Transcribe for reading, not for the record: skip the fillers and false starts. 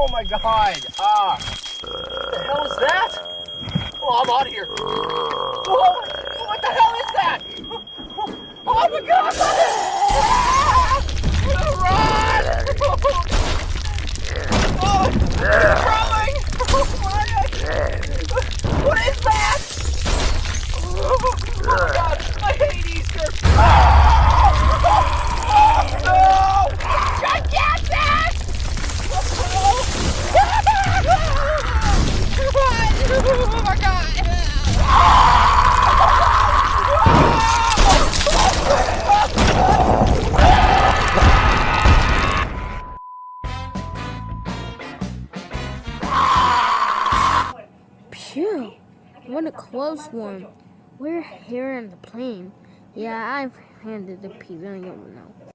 Oh my god! What the hell is that? Oh, I'm out of here. Whoa! What the hell is that? Oh my god! Run! Oh, it's crawling! What is that? Oh my god! I hate Easter! Oh no! Gigantic! Oh my god! Phew, what a close one. We're here in the plane. Yeah, I've handed the Peep, I don't know.